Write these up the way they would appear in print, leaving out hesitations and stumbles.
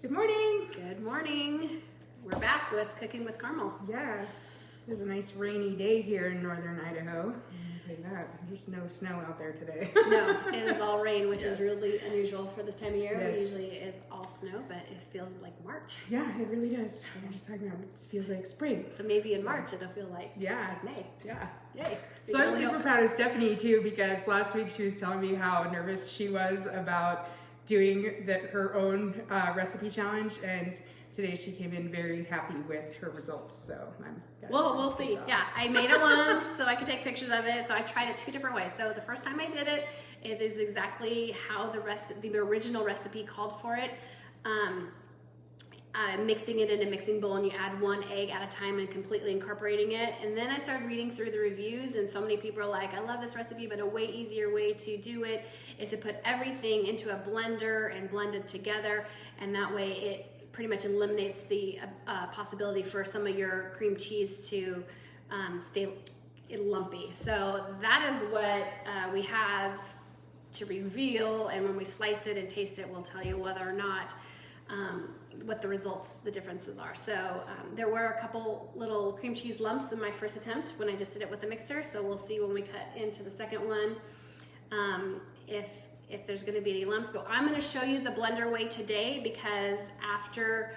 Good morning. Good morning. We're back with Cooking with Caramel. Yeah, it was a nice rainy day here in northern Idaho. I'll tell you that. There's no snow out there today. No, it is all rain, which Yes. is really unusual for this time of year. Yes. It usually is all snow, but it feels like March. Yeah, it really does. We're just talking about it feels like spring. So maybe in March it'll feel like May. Yeah. Yay. So I'm super proud of Stephanie too, because last week she was telling me how nervous she was about doing her own recipe challenge, and today she came in very happy with her results. So we'll see. Yeah, I made it once so I could take pictures of it. So I tried it 2 different ways. So the first time I did it, it is exactly how the original recipe called for it. Mixing it in a mixing bowl, and you add 1 egg at a time and completely incorporating it. And then I started reading through the reviews, and so many people are like, I love this recipe, but a way easier way to do it is to put everything into a blender and blend it together, and that way it pretty much eliminates the possibility for some of your cream cheese to stay lumpy. So that is what we have to reveal, and when we slice it and taste it, we'll tell you whether or not what the differences are. So there were a couple little cream cheese lumps in my first attempt when I just did it with the mixer. So we'll see when we cut into the second one if there's going to be any lumps. But I'm going to show you the blender way today, because after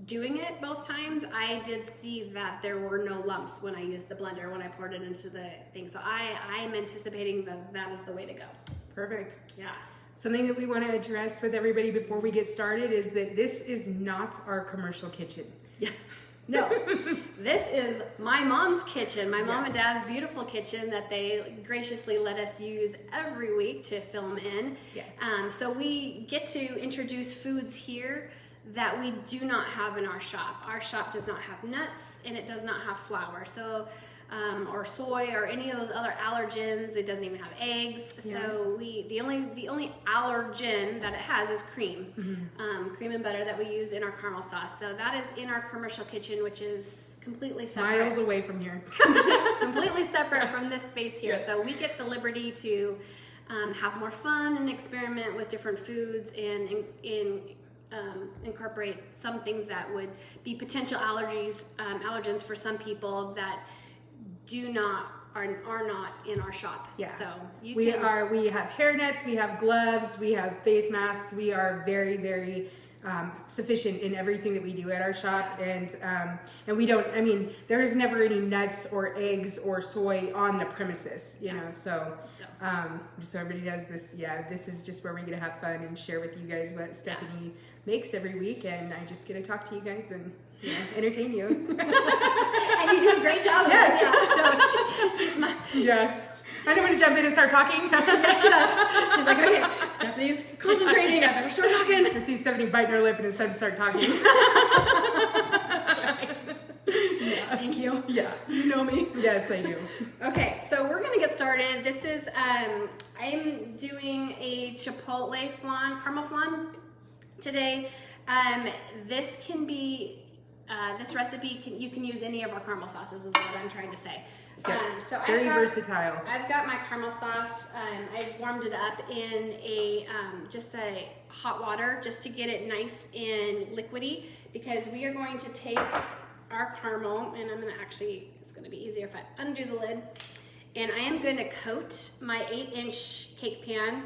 doing it both times, I did see that there were no lumps when I used the blender when I poured it into the thing. So I'm anticipating that is the way to go. Perfect. Yeah. Something that we want to address with everybody before we get started is that this is not our commercial kitchen. Yes. No. This is my mom's kitchen, my mom and Yes. dad's beautiful kitchen that they graciously let us use every week to film in. Yes. So we get to introduce foods here that we do not have in our shop. Our shop does not have nuts, and it does not have flour. So or soy or any of those other allergens. It doesn't even have eggs. Yeah. So the only allergen that it has is cream, cream and butter that we use in our caramel sauce. So that is in our commercial kitchen, which is completely separate. Miles away from here. Completely separate from this space here. Yeah. So we get the liberty to have more fun and experiment with different foods and incorporate some things that would be potential allergens for some people that are not in our shop. Yeah. So We have hairnets, we have gloves, we have face masks. We are very, very sufficient in everything that we do at our shop, and we don't. I mean, there is never any nuts or eggs or soy on the premises, you know. So just so everybody knows this. Yeah, this is just where we get to have fun and share with you guys what Stephanie makes every week, and I just get to talk to you guys and entertain you. And you do a great job. Yes. No, she's my. Yeah. I don't want to jump in and start talking. Yeah, she does. She's like, okay, Stephanie's concentrating. I better start talking. I see Stephanie biting her lip, and it's time to start talking. That's right. Yeah. Thank you. Yeah. You know me. Yes, I do. Okay, so we're gonna get started. This is I'm doing a Chipotle flan, caramel flan today. This can be this recipe you can use any of our caramel sauces, is what I'm trying to say. Yes, So very versatile. I've got my caramel sauce. I warmed it up in just a hot water just to get it nice and liquidy, because we are going to take our caramel, and it's going to be easier if I undo the lid, and I am going to coat my 8-inch cake pan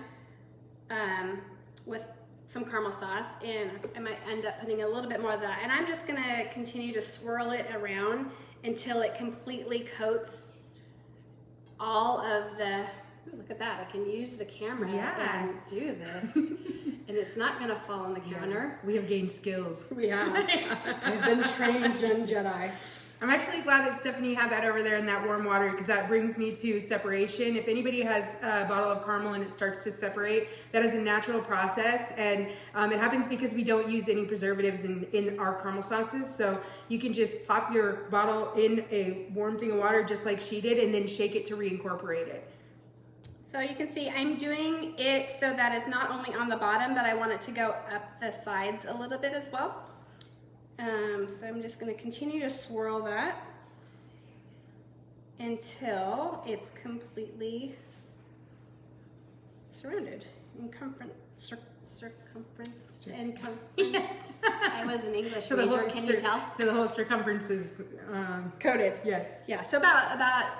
with some caramel sauce, and I might end up putting a little bit more of that, and I'm just going to continue to swirl it around until it completely coats all of the, ooh, look at that, I can use the camera and do this, and it's not going to fall on the counter. We have gained skills. We have. I've been trained in Jedi. I'm actually glad that Stephanie had that over there in that warm water, because that brings me to separation. If anybody has a bottle of caramel and it starts to separate, that is a natural process, and it happens because we don't use any preservatives in our caramel sauces. So you can just pop your bottle in a warm thing of water just like she did, and then shake it to reincorporate it. So you can see I'm doing it so that it's not only on the bottom, but I want it to go up the sides a little bit as well. So I'm just going to continue to swirl that until it's completely surrounded and circumference and Yes. I was an English So the major. whole Can you tell? So the whole circumference is Coated. yes. Yeah. So about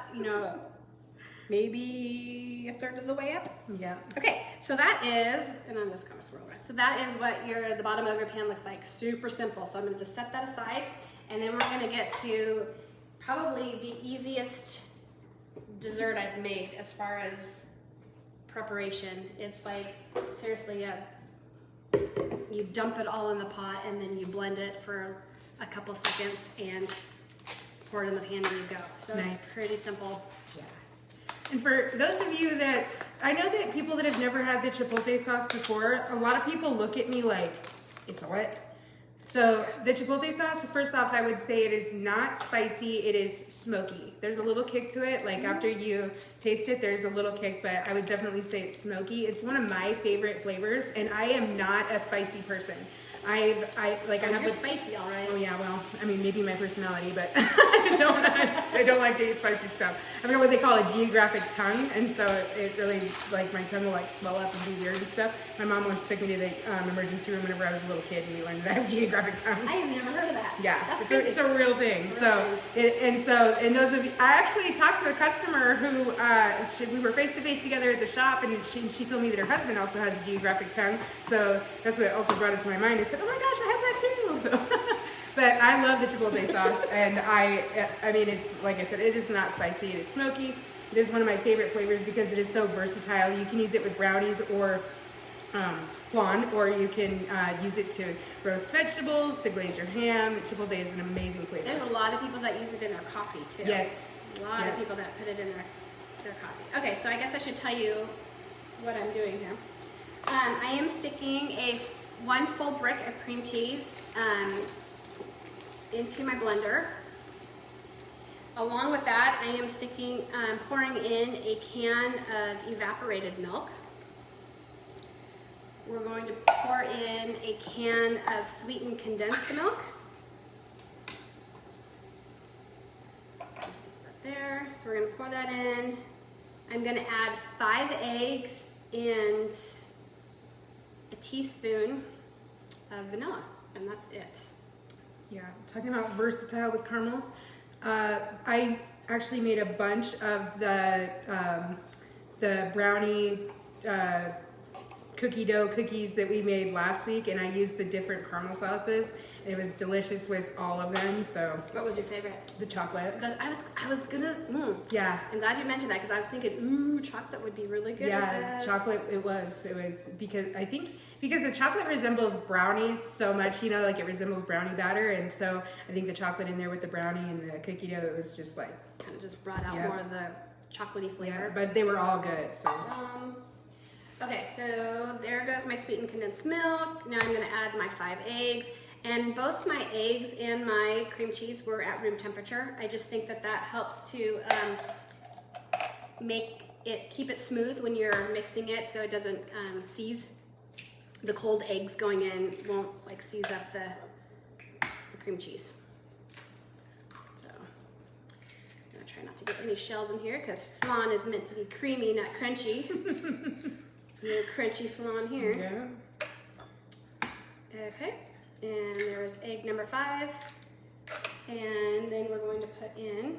maybe a third of the way up. Yeah. Okay, so that is, and I'm just gonna swirl it. So that is what the bottom of your pan looks like. Super simple. So I'm gonna just set that aside, and then we're gonna get to probably the easiest dessert I've made as far as preparation. It's like seriously, you dump it all in the pot and then you blend it for a couple seconds and pour it in the pan and you go. So Nice. It's pretty simple. Yeah. And for those of you that, I know that people that have never had the Chipotle sauce before, a lot of people look at me like, it's what? So the Chipotle sauce, first off, I would say it is not spicy, it is smoky. There's a little kick to it, like after you taste it, there's a little kick, but I would definitely say it's smoky. It's one of my favorite flavors, and I am not a spicy person. You're spicy, all right. Oh yeah, well, I mean, maybe my personality, but I don't like to eat spicy stuff. I forget what they call a geographic tongue, and so it really, like, my tongue will like swell up and be weird and stuff. My mom once took me to the emergency room whenever I was a little kid, and we learned that I have geographic tongue. I have never heard of that. Yeah, That's it's crazy. it's a real thing. It's a real And those of you, I actually talked to a customer who we were face to face together at the shop, and she told me that her husband also has a geographic tongue. So that's what also brought it to my mind. I said, oh my gosh, I have that too. So, but I love the Chipotle sauce, and I mean, it's like I said, it is not spicy. It is smoky. It is one of my favorite flavors because it is so versatile. You can use it with brownies or flan, or you can use it to roast vegetables, to glaze your ham. Chipotle is an amazing flavor. There's a lot of people that use it in their coffee too. Yes. A lot of people that put it in their coffee. Okay, so I guess I should tell you what I'm doing here. I am sticking one full brick of cream cheese into my blender. Along with that, I am pouring in a can of evaporated milk. We're going to pour in a can of sweetened condensed milk. Let's see that there. So we're going to pour that in. I'm going to add 5 eggs and a teaspoon of vanilla, and that's it. Yeah, talking about versatile with caramels. I actually made a bunch of the brownie cookie dough cookies that we made last week, and I used the different caramel sauces. It was delicious with all of them. So What was your favorite? the chocolate. I was gonna. Yeah. I'm glad you mentioned that because I was thinking, ooh, chocolate would be really good. Yeah, with this. chocolate. It was because the chocolate resembles brownies so much, like it resembles brownie batter, and so I think the chocolate in there with the brownie and the cookie dough, it was just like kind of just brought out more of the chocolatey flavor. yeah, but they were all good. So okay, so there goes my sweetened condensed milk. Now I'm going to add my 5 eggs. And both my eggs and my cream cheese were at room temperature. I just think that helps to keep it smooth when you're mixing it so it doesn't seize. The cold eggs going in won't like seize up the cream cheese. So I'm going to try not to get any shells in here because flan is meant to be creamy, not crunchy. No crunchy flan here. yeah. Okay, and there's egg number 5, and then we're going to put in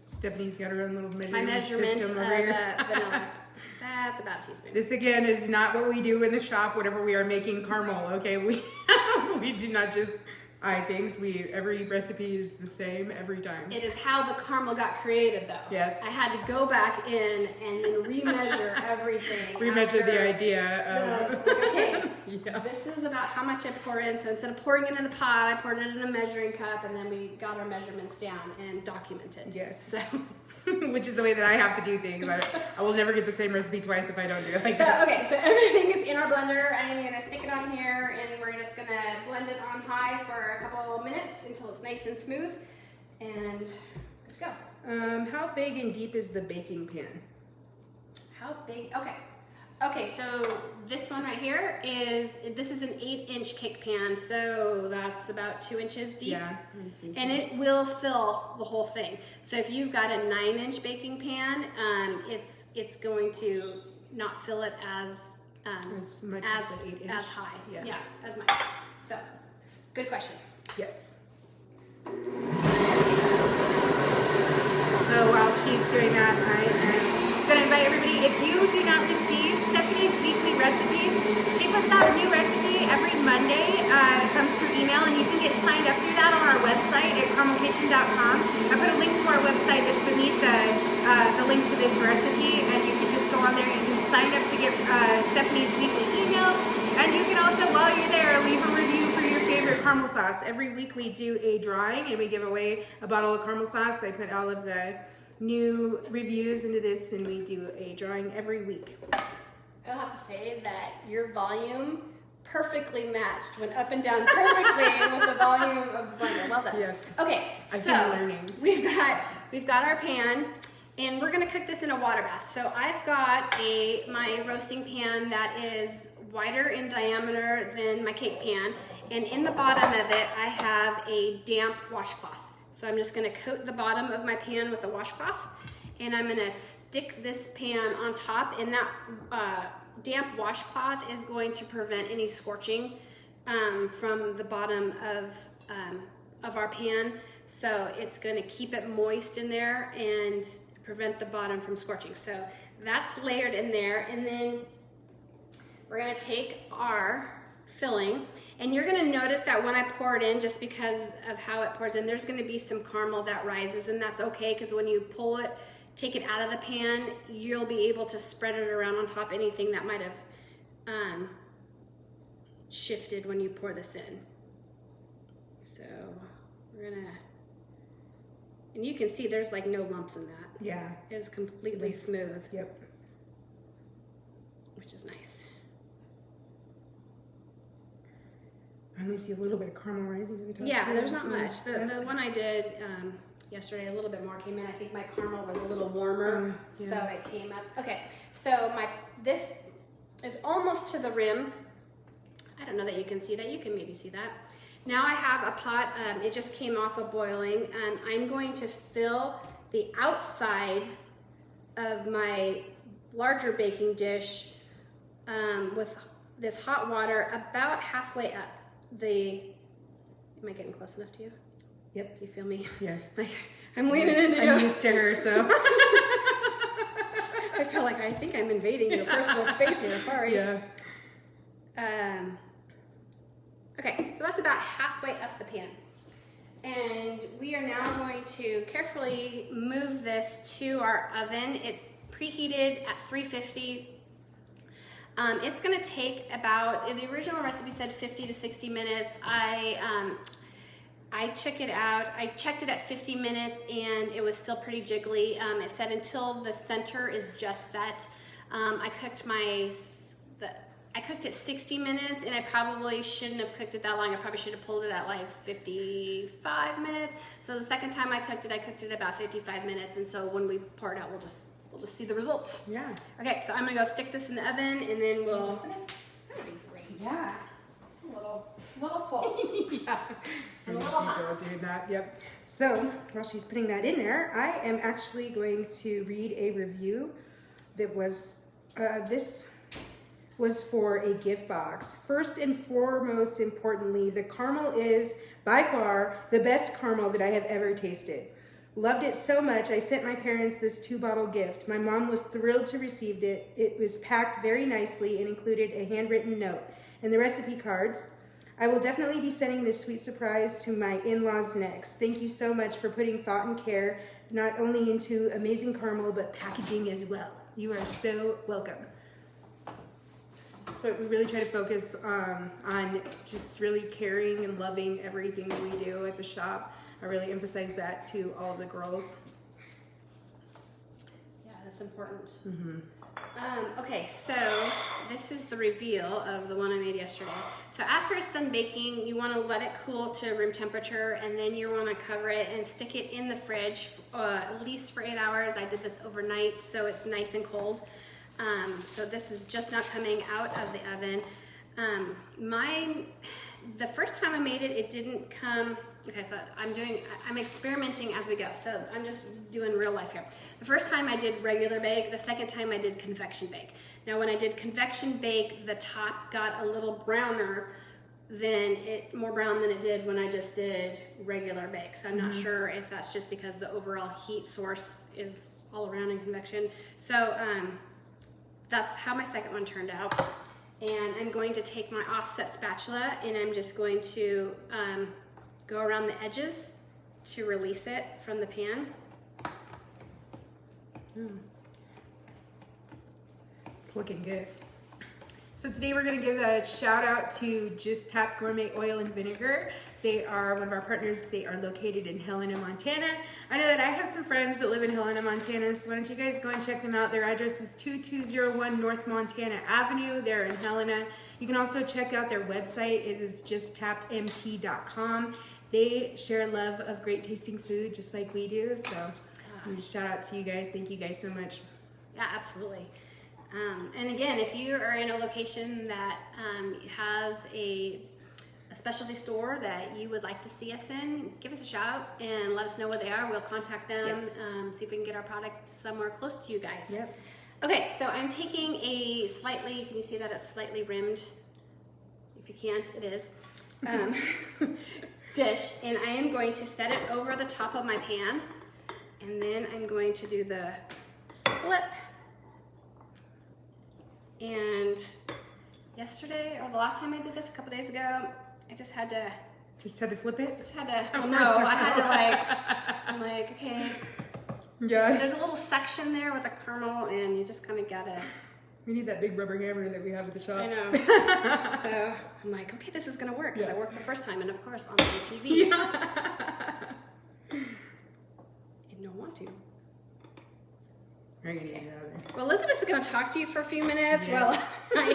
Stephanie's got her own little my measurement system system of over here. vanilla. That's about a teaspoon. This again is not what we do in the shop whenever we are making caramel. Okay, we do not just eye things. Every recipe is the same every time. It is how the caramel got created, though. Yes. I had to go back in and then remeasure everything. Remeasure the idea of okay, yeah. this is about how much I pour in. So instead of pouring it in the pot, I poured it in a measuring cup, and then we got our measurements down and documented. Yes. So. Which is the way that I have to do things. I will never get the same recipe twice if I don't do it like So, that. okay, so everything is in our blender. I'm going to stick it on here, and we're just going to blend it on high for a couple of minutes until it's nice and smooth, and good to go. How big and deep is the baking pan? How big? Okay, so this one right here this is an 8-inch cake pan, so that's about 2 inches deep. Yeah. And it will fill the whole thing. So if you've got a 9-inch baking pan, it's going to not fill it as as much as the 8-inch. As high. Yeah. Yeah, as much. So, good question. Yes. So while she's doing that, I am going to invite everybody, if you do not receive Stephanie's weekly recipes, she puts out a new recipe every Monday. It comes through email, and you can get signed up through that on our website at caramelkitchen.com. I put a link to our website that's beneath the link to this recipe, and you can just go on there. You can sign up to get Stephanie's weekly emails, and you can also, while you're there, leave a review for your favorite caramel sauce. Every week we do a drawing, and we give away a bottle of caramel sauce. I put all of the new reviews into this, and we do a drawing every week. I'll have to say that your volume perfectly matched, went up and down perfectly with the volume of the blender. Well done. Yes. Okay, I've so been learning. we've got our pan, and we're gonna cook this in a water bath. So I've got my roasting pan that is wider in diameter than my cake pan, and in the bottom of it I have a damp washcloth. So I'm just gonna coat the bottom of my pan with a washcloth, and I'm gonna stick this pan on top, and that damp washcloth is going to prevent any scorching from the bottom of our pan. So it's gonna keep it moist in there and prevent the bottom from scorching. So that's layered in there, and then we're gonna take our filling, and you're gonna notice that when I pour it in, just because of how it pours in, there's gonna be some caramel that rises, and that's okay, because when you pull it, take it out of the pan, you'll be able to spread it around on top anything that might have shifted when you pour this in. So we're gonna, and you can see there's like no lumps in that. Yeah. It's completely smooth. Yep. Which is nice. I only see a little bit of caramel rising to the top. Yeah, too. there's not So, much. The one I did yesterday, a little bit more came in. I think my caramel was a little warmer, so it came up. Okay, so this is almost to the rim. I don't know that you can see that. You can maybe see that. Now I have a pot. It just came off of boiling, and I'm going to fill the outside of my larger baking dish with this hot water about halfway up. Am I getting close enough to you? Yep. Do you feel me? Yes. Like I'm leaning into you. I'm used to her, so. I feel like I think I'm invading your personal space here. Sorry. Yeah. Okay, so that's about halfway up the pan. And we are now going to carefully move this to our oven. It's preheated at 350. It's gonna take about, the original recipe said 50 to 60 minutes. I took it out, I checked it at 50 minutes, and it was still pretty jiggly. It said until the center is just set. I cooked it 60 minutes, and I probably shouldn't have cooked it that long. I probably should have pulled it at like 55 minutes. So the second time I cooked it about 55 minutes, and so when we pour it out, we'll just see the results. Yeah. Okay, so I'm gonna go stick this in the oven, and then we'll. That would be great. Yeah. It's a little full. Yeah. A little hot. Do that. Yep. So while she's putting that in there, I am actually going to read a review that was this was for a gift box. First and foremost, importantly, the caramel is by far the best caramel that I have ever tasted. Loved it so much, I sent my parents this 2-bottle gift. My mom was thrilled to receive it. It was packed very nicely and included a handwritten note and the recipe cards. I will definitely be sending this sweet surprise to my in-laws next. Thank you so much for putting thought and care not only into amazing caramel, but packaging as well. You are so welcome. So we really try to focus on just really caring and loving everything that we do at the shop. I really emphasize that to all of the girls. Yeah, that's important. Mm-hmm. Okay, so this is the reveal of the one I made yesterday. So after it's done baking, you want to let it cool to room temperature, and then you want to cover it and stick it in the fridge at least for 8 hours. I did this overnight, so it's nice and cold. So this is just not coming out of the oven. the first time I made it, it didn't come. Okay, so I'm experimenting as we go. So I'm just doing real life here. The first time I did regular bake. The second time I did convection bake. Now when I did convection bake, the top got a little browner more brown than it did when I just did regular bake. So I'm not sure if that's just because the overall heat source is all around in convection. So that's how my second one turned out. And I'm going to take my offset spatula and I'm just going to go around the edges to release it from the pan. It's looking good. So today we're going to give a shout out to Just Tap Gourmet Oil and Vinegar. They are one of our partners. They are located in Helena, Montana. I know that I have some friends that live in Helena, Montana, so why don't you guys go and check them out. Their address is 2201 North Montana Avenue. They're in Helena. You can also check out their website. It is justtappedmt.com. They share love of great tasting food just like we do. So I'm going to shout out to you guys. Thank you guys so much. Yeah, absolutely. And again, if you are in a location that has a specialty store that you would like to see us in, give us a shout and let us know where they are. We'll contact them, Yes. See if we can get our product somewhere close to you guys. Yep. Okay, so I'm taking a slightly, can you see that it's slightly rimmed? If you can't, it is. Dish, and I am going to set it over the top of my pan, and then I'm going to do the flip. And yesterday, or the last time I did this, a couple days ago, I just had to flip it? I had to I'm like, okay. Yeah. There's a little section there with a caramel, and you just kind of gotta. We need that big rubber hammer that we have at the shop. I know. So I'm like, okay, this is gonna work, because Yeah. I worked the first time, and of course on the TV. Yeah. You don't want to. We're gonna get it out of there. Well, Elizabeth's going to talk to you for a few minutes Yeah. while I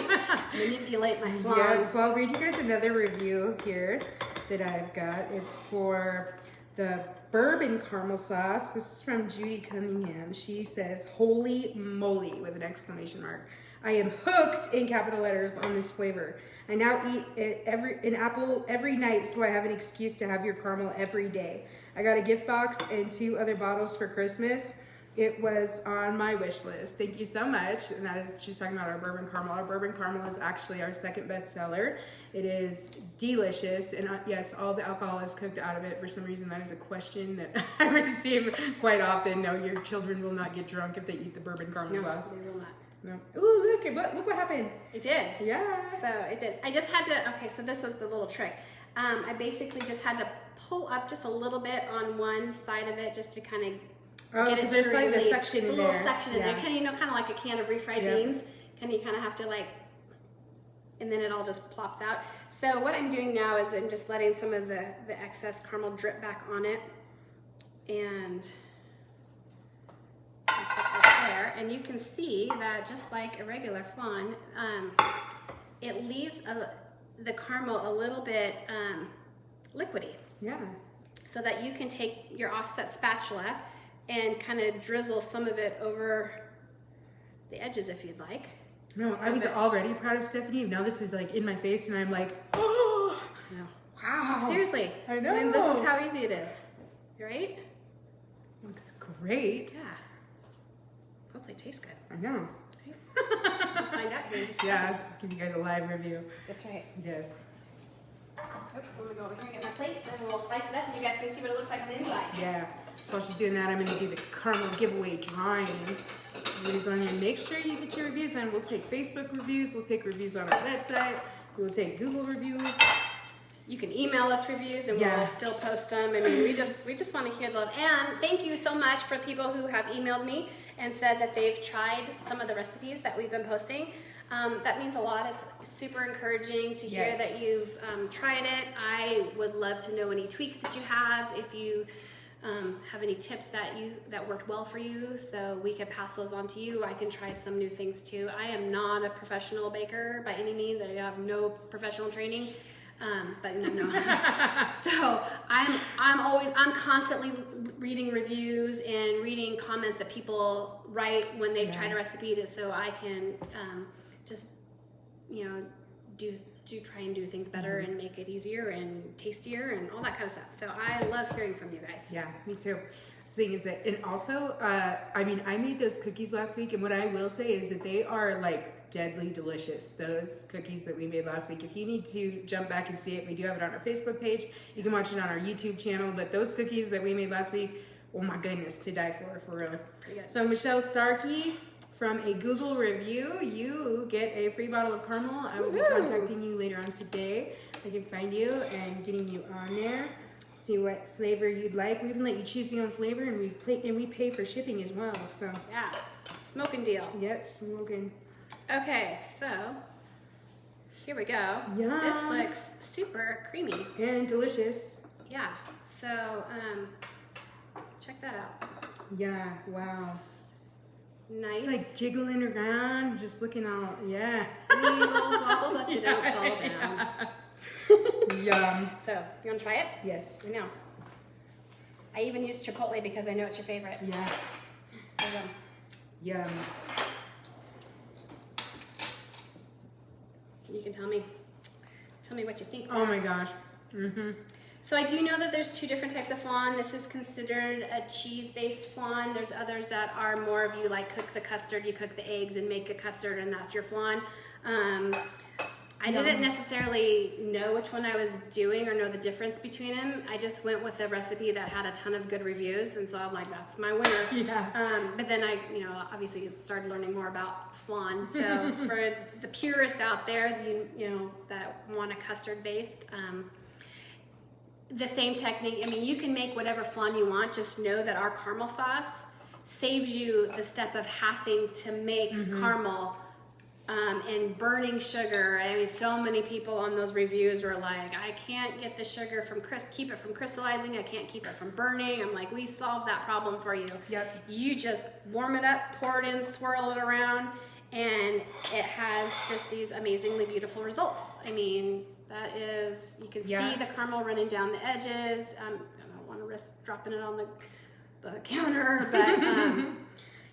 manipulate my flan. Yeah, so I'll read you guys another review here that I've got. It's for the bourbon caramel sauce. This is from Judy Cunningham. She says, "Holy moly," with an exclamation mark. "I am hooked," in capital letters, "on this flavor. I now eat an apple every night, so I have an excuse to have your caramel every day. I got a gift box and 2 other bottles for Christmas. It was on my wish list." Thank you so much. And that is, she's talking about our bourbon caramel. Our bourbon caramel is actually our second best seller. It is delicious. And yes, all the alcohol is cooked out of it. For some reason, that is a question that I receive quite often. No, your children will not get drunk if they eat the bourbon caramel sauce. They will not. No. Ooh, look what happened. It did. Yeah. So it did. I just had to, okay, so this was the little trick. I basically just had to pull up just a little bit on one side of it just to kind of Oh, because there's like the section in there. The little section in there. Kind of, kind of like a can of refried Yeah. beans. You kind of have to and then it all just plops out. So what I'm doing now is I'm just letting some of the excess caramel drip back on it. And set that there. And you can see that just like a regular flan, it leaves the caramel a little bit liquidy. Yeah. So that you can take your offset spatula and kind of drizzle some of it over the edges if you'd like. No, I was already proud of Stephanie. Now this is like in my face and I'm like, oh, No. wow. Seriously. I know. I mean, this is how easy it is. Right? Looks great. Yeah. Hopefully it tastes good. I know. We'll find out here in just a Yeah, second. give you guys a live review. That's right. Yes. Oops, I'm gonna go over here and get my plates and we'll slice it up and you guys can see what it looks like on the inside. Yeah. While she's doing that, I'm going to do the caramel giveaway drawing. Reviews on here. Make sure you get your reviews in. We'll take Facebook reviews. We'll take reviews on our website. We'll take Google reviews. You can email us reviews and Yeah. we'll still post them. I mean, we just want to hear the love. And thank you so much for people who have emailed me and said that they've tried some of the recipes that we've been posting. That means a lot. It's super encouraging to hear Yes. that you've tried it. I would love to know any tweaks that you have. If you have any tips that worked well for you, so we could pass those on to you. I can try some new things too. I am not a professional baker by any means. I have no professional training. But no. So I'm constantly reading reviews and reading comments that people write when they've tried a recipe, so I can just do try and do things better and make it easier and tastier and all that kind of stuff. So I love hearing from you guys. Yeah, me too. The thing is that, and also, I mean, I made those cookies last week, and what I will say is that they are like deadly delicious. Those cookies that we made last week. If you need to jump back and see it, we do have it on our Facebook page. You can watch it on our YouTube channel. But those cookies that we made last week, oh my goodness, to die for real. So Michelle Starkey, from a Google review, you get a free bottle of caramel. I will be contacting you later on today. I can find you and getting you on there. See what flavor you'd like. We even let you choose your own flavor, and we pay for shipping as well. So yeah, smoking deal. Yep, smoking. Okay, so here we go. Yum. This looks super creamy and delicious. Yeah. So check that out. Yeah. Wow. Nice. It's like jiggling around, just looking all Wee little wobble, but they don't fall down. Yum. So, you want to try it? Yes. I know. I even used Chipotle because I know it's your favorite. Yeah. Yum. You can tell me what you think. Oh my gosh. Mm-hmm. So I do know that there's two different types of flan. This is considered a cheese-based flan. There's others that are more of you like cook the custard, you cook the eggs and make a custard, and that's your flan. I didn't necessarily know which one I was doing or know the difference between them. I just went with a recipe that had a ton of good reviews, and so I'm like, that's my winner. Yeah. But then I, obviously started learning more about flan. So for the purists out there, you know that want a custard based, the same technique. I mean, you can make whatever flan you want. Just know that our caramel sauce saves you the step of having to make caramel. And burning sugar. I mean, so many people on those reviews were like, I can't get the sugar from keep it from crystallizing. I can't keep it from burning. I'm like, we solved that problem for you. Yep. You just warm it up, pour it in, swirl it around, and it has just these amazingly beautiful results. I mean, that is, you can see the caramel running down the edges. I don't want to risk dropping it on the counter, but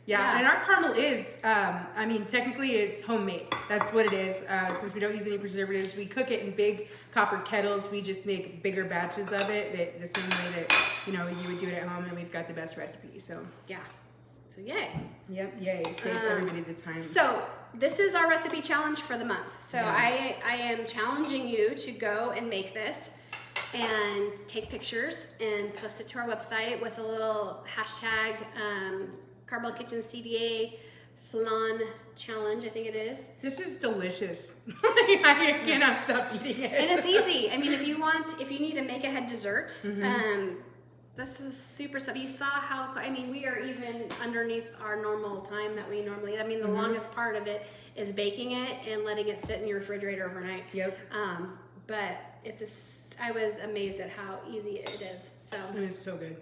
yeah, and our caramel is, I mean, technically it's homemade. That's what it is. Since we don't use any preservatives, we cook it in big copper kettles. We just make bigger batches of it, the same way that, you would do it at home, and we've got the best recipe, so. Yeah, so yay. Yep, yay, save everybody the time. So this is our recipe challenge for the month. So I am challenging you to go and make this and take pictures and post it to our website with a little hashtag, Carbell Kitchen CDA flan challenge, I think it is. This is delicious. I cannot stop eating it. And it's easy. I mean, if you need a make ahead dessert, this is super simple. You saw how, we are even underneath our normal time that we normally, the longest part of it is baking it and letting it sit in your refrigerator overnight. Yep. But I was amazed at how easy it is. So, it is so good.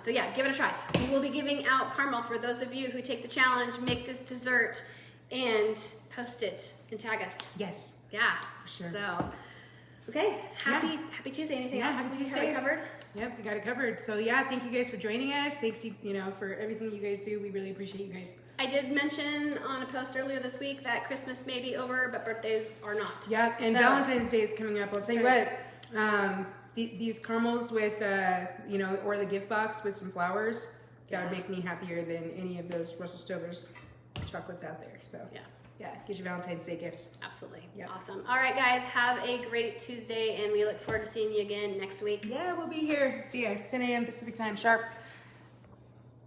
So yeah, give it a try. We will be giving out caramel for those of you who take the challenge, make this dessert, and post it and tag us. Yes. Yeah. For sure. So, okay. Happy Tuesday. Anything else? Happy Tuesday. Have it covered? Yep, we got it covered. So yeah, thank you guys for joining us. Thanks, for everything you guys do. We really appreciate you guys. I did mention on a post earlier this week that Christmas may be over, but birthdays are not. Yeah, and Valentine's Day is coming up. I'll tell you what. These caramels with, or the gift box with some flowers, that would make me happier than any of those Russell Stover's chocolates out there. So yeah, get your Valentine's Day gifts. Absolutely. Yep. Awesome. All right, guys, have a great Tuesday, and we look forward to seeing you again next week. Yeah, we'll be here. See ya. 10 a.m. Pacific time sharp.